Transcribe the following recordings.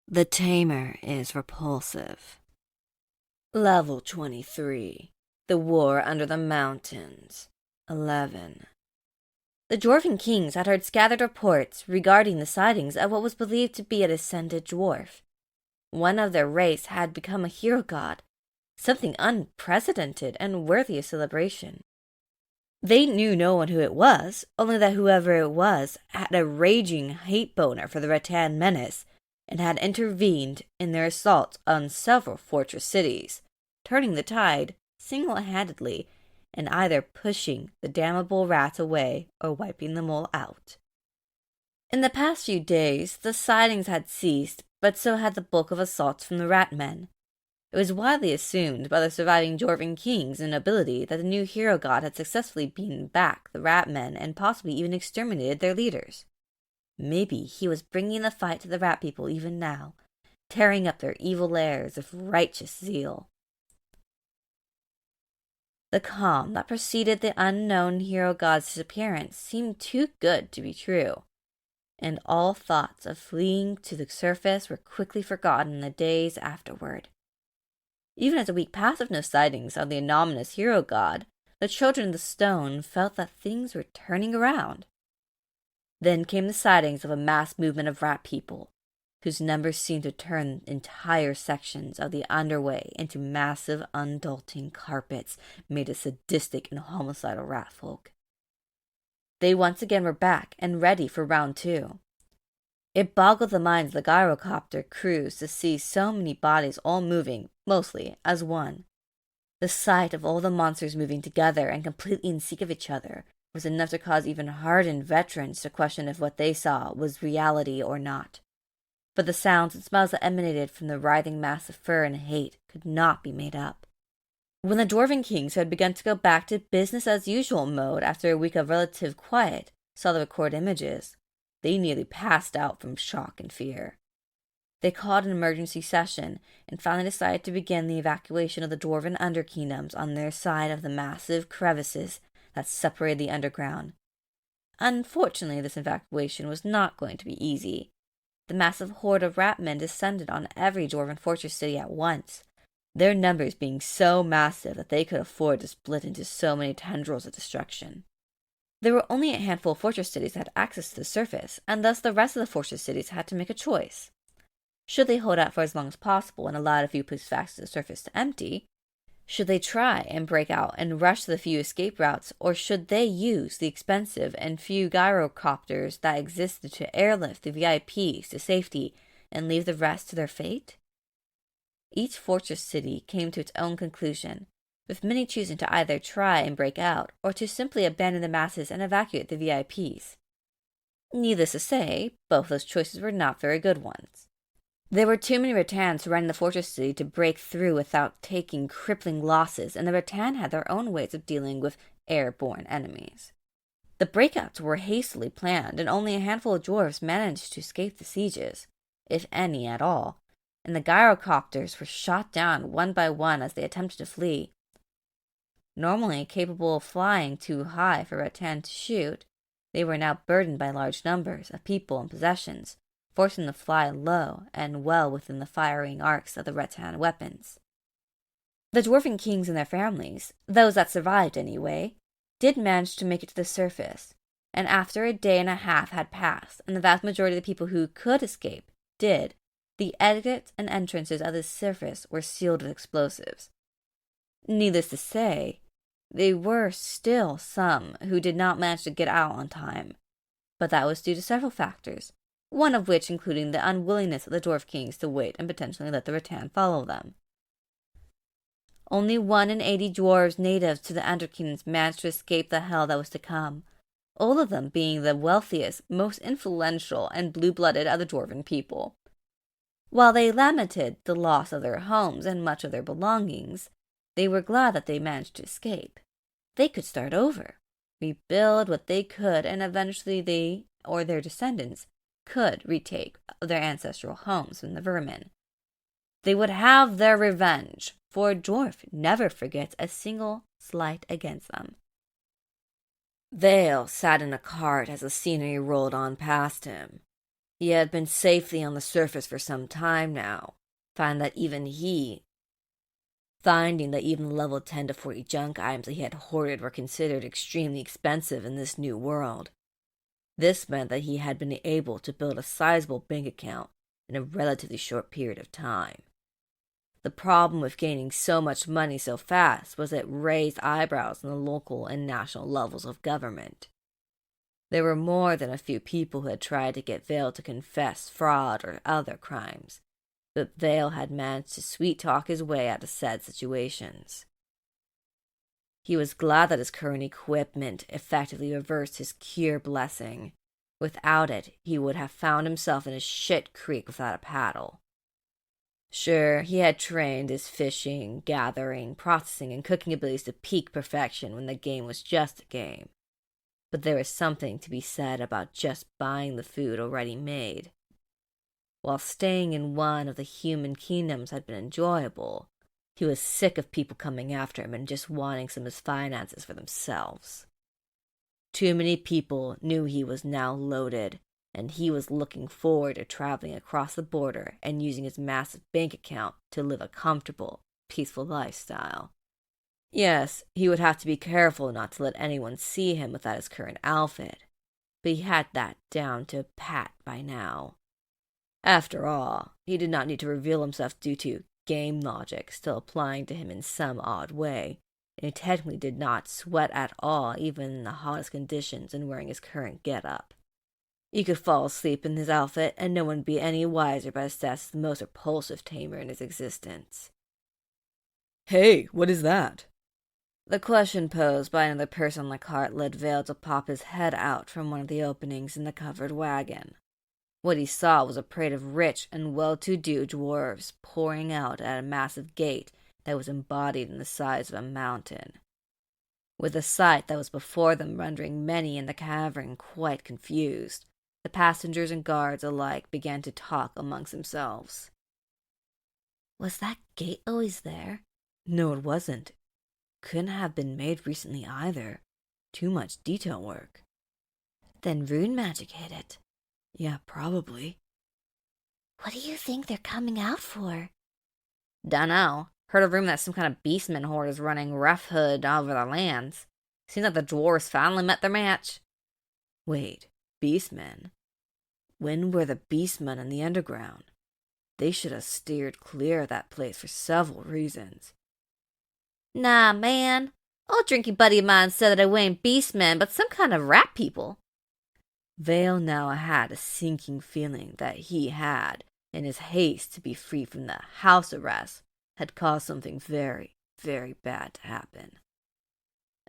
The Tamer is repulsive. Level 23. The War Under the Mountains. 11. The Dwarven kings had heard scattered reports regarding the sightings of what was believed to be a descended dwarf. One of their race had become a hero god, something unprecedented and worthy of celebration. They knew no one who it was, only that whoever it was had a raging hate boner for the Rattan menace, and had intervened in their assault on several fortress cities, turning the tide single-handedly and either pushing the damnable rats away or wiping them all out. In the past few days, the sightings had ceased, but so had the bulk of assaults from the rat men. It was widely assumed by the surviving Dwarven kings and nobility that the new hero god had successfully beaten back the rat men and possibly even exterminated their leaders. Maybe he was bringing the fight to the rat people even now, tearing up their evil lairs of righteous zeal. The calm that preceded the unknown hero god's disappearance seemed too good to be true, and all thoughts of fleeing to the surface were quickly forgotten in the days afterward. Even as a week passed of no sightings of the anomalous hero god, the children of the stone felt that things were turning around. Then came the sightings of a mass movement of rat people, whose numbers seemed to turn entire sections of the underway into massive, undulating carpets made of sadistic and homicidal rat folk. They once again were back and ready for round 2. It boggled the minds of the gyrocopter crews to see so many bodies all moving, mostly, as one. The sight of all the monsters moving together and completely in sync of each other was enough to cause even hardened veterans to question if what they saw was reality or not. But the sounds and smells that emanated from the writhing mass of fur and hate could not be made up. When the Dwarven kings, who had begun to go back to business-as-usual mode after a week of relative quiet, saw the recorded images, they nearly passed out from shock and fear. They called an emergency session and finally decided to begin the evacuation of the Dwarven underkingdoms on their side of the massive crevices that separated the underground. Unfortunately, this evacuation was not going to be easy. The massive horde of ratmen descended on every Dwarven fortress city at once, their numbers being so massive that they could afford to split into so many tendrils of destruction. There were only a handful of fortress cities that had access to the surface, and thus the rest of the fortress cities had to make a choice. Should they hold out for as long as possible and allow a few police facts to the surface to empty? Should they try and break out and rush the few escape routes, or should they use the expensive and few gyrocopters that existed to airlift the VIPs to safety and leave the rest to their fate? Each fortress city came to its own conclusion, with many choosing to either try and break out or to simply abandon the masses and evacuate the VIPs. Needless to say, both those choices were not very good ones. There were too many Rattan surrounding the fortress city to break through without taking crippling losses, and the Rattan had their own ways of dealing with airborne enemies. The breakouts were hastily planned, and only a handful of dwarves managed to escape the sieges, if any at all, and the gyrocopters were shot down one by one as they attempted to flee. Normally capable of flying too high for Rattan to shoot, they were now burdened by large numbers of people and possessions, forcing them to fly low and well within the firing arcs of the Rattan weapons. The Dwarven kings and their families, those that survived anyway, did manage to make it to the surface, and after a day and a half had passed, and the vast majority of the people who could escape did, the exits and entrances of the surface were sealed with explosives. Needless to say, there were still some who did not manage to get out on time, but that was due to several factors, one of which including the unwillingness of the Dwarf kings to wait and potentially let the Rattan follow them. Only 1 in 80 dwarves natives to the Underkingdoms managed to escape the hell that was to come, all of them being the wealthiest, most influential, and blue-blooded of the Dwarven people. While they lamented the loss of their homes and much of their belongings, they were glad that they managed to escape. They could start over, rebuild what they could, and eventually they, or their descendants, could retake their ancestral homes from the vermin. They would have their revenge, for a dwarf never forgets a single slight against them. Vale sat in a cart as the scenery rolled on past him. He had been safely on the surface for some time now, finding that even level 10 to 40 junk items that he had hoarded were considered extremely expensive in this new world. This meant that he had been able to build a sizable bank account in a relatively short period of time. The problem with gaining so much money so fast was that it raised eyebrows on the local and national levels of government. There were more than a few people who had tried to get Vale to confess fraud or other crimes, but Vale had managed to sweet-talk his way out of said situations. He was glad that his current equipment effectively reversed his cure blessing. Without it, he would have found himself in a shit creek without a paddle. Sure, he had trained his fishing, gathering, processing, and cooking abilities to peak perfection when the game was just a game. But there was something to be said about just buying the food already made. While staying in one of the human kingdoms had been enjoyable, he was sick of people coming after him and just wanting some of his finances for themselves. Too many people knew he was now loaded, and he was looking forward to traveling across the border and using his massive bank account to live a comfortable, peaceful lifestyle. Yes, he would have to be careful not to let anyone see him without his current outfit, but he had that down to a pat by now. After all, he did not need to reveal himself due to game logic still applying to him in some odd way, and he technically did not sweat at all even in the hottest conditions and wearing his current get-up. He could fall asleep in his outfit, and no one would be any wiser by his stats as the most repulsive tamer in his existence. Hey, what is that? The question posed by another person on the cart led Vale to pop his head out from one of the openings in the covered wagon. What he saw was a parade of rich and well-to-do dwarves pouring out at a massive gate that was embodied in the size of a mountain. With the sight that was before them rendering many in the cavern quite confused, the passengers and guards alike began to talk amongst themselves. Was that gate always there? No, it wasn't. Couldn't have been made recently either. Too much detail work. Then rune magic hit it. Yeah, probably. What do you think they're coming out for? Dunno. Heard a rumor that some kind of beastman horde is running rough hood over the lands. Seems like the dwarves finally met their match. Wait, beastmen? When were the beastmen in the underground? They should have steered clear of that place for several reasons. Nah, man. Old drinking buddy of mine said that I ain't beastmen, but some kind of rat people. Vale now had a sinking feeling that he had, in his haste to be free from the house arrest, had caused something very, very bad to happen.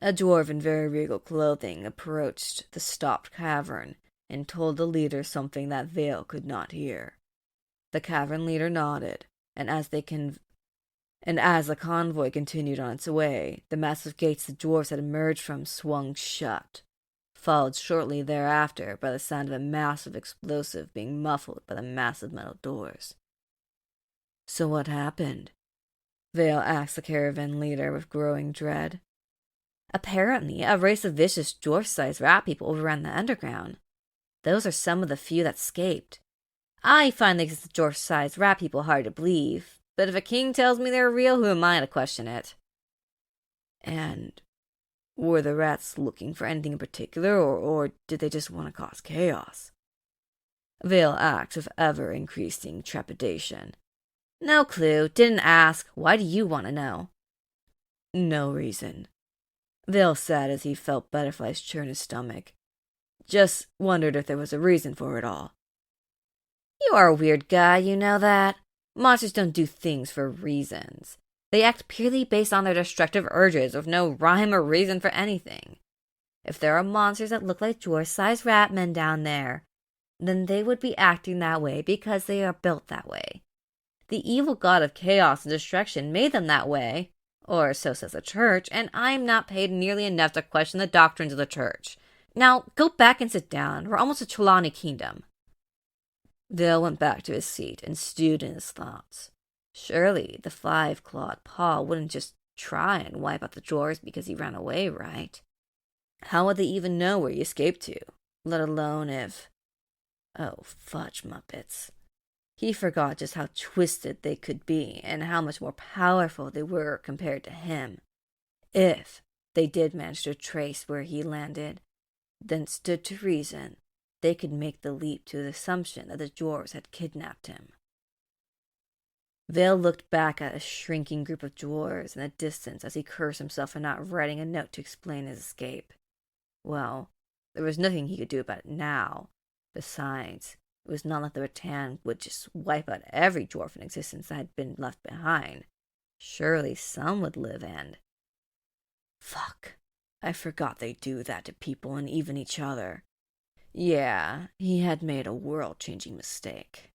A dwarf in very regal clothing approached the stopped cavern and told the leader something that Vale could not hear. The cavern leader nodded, and as the convoy continued on its way, the massive gates the dwarves had emerged from swung shut, followed shortly thereafter by the sound of a massive explosive being muffled by the massive metal doors. So what happened? Vale asked the caravan leader with growing dread. Apparently, a race of vicious dwarf-sized rat people overran the underground. Those are some of the few that escaped. I find these dwarf-sized rat people hard to believe, but if a king tells me they're real, who am I to question it? And were the rats looking for anything in particular, or did they just want to cause chaos? Vale asked with ever-increasing trepidation. No clue. Didn't ask. Why do you want to know? No reason. Vale said as he felt butterflies churn his stomach. Just wondered if there was a reason for it all. You are a weird guy, you know that? Monsters don't do things for reasons. They act purely based on their destructive urges with no rhyme or reason for anything. If there are monsters that look like dwarf-sized rat men down there, then they would be acting that way because they are built that way. The evil god of chaos and destruction made them that way, or so says the church, and I'm not paid nearly enough to question the doctrines of the church. Now, go back and sit down. We're almost at Trelawney Kingdom. Vale went back to his seat and stewed in his thoughts. Surely the five-clawed paw wouldn't just try and wipe out the dwarves because he ran away, right? How would they even know where he escaped to, let alone if... Oh, fudge muppets. He forgot just how twisted they could be and how much more powerful they were compared to him. If they did manage to trace where he landed, then stood to reason they could make the leap to the assumption that the dwarves had kidnapped him. Vale looked back at a shrinking group of dwarves in the distance as he cursed himself for not writing a note to explain his escape. Well, there was nothing he could do about it now. Besides, it was not like the rattan would just wipe out every dwarf in existence that had been left behind. Surely some would live and... Fuck. I forgot they do that to people and even each other. Yeah, he had made a world-changing mistake.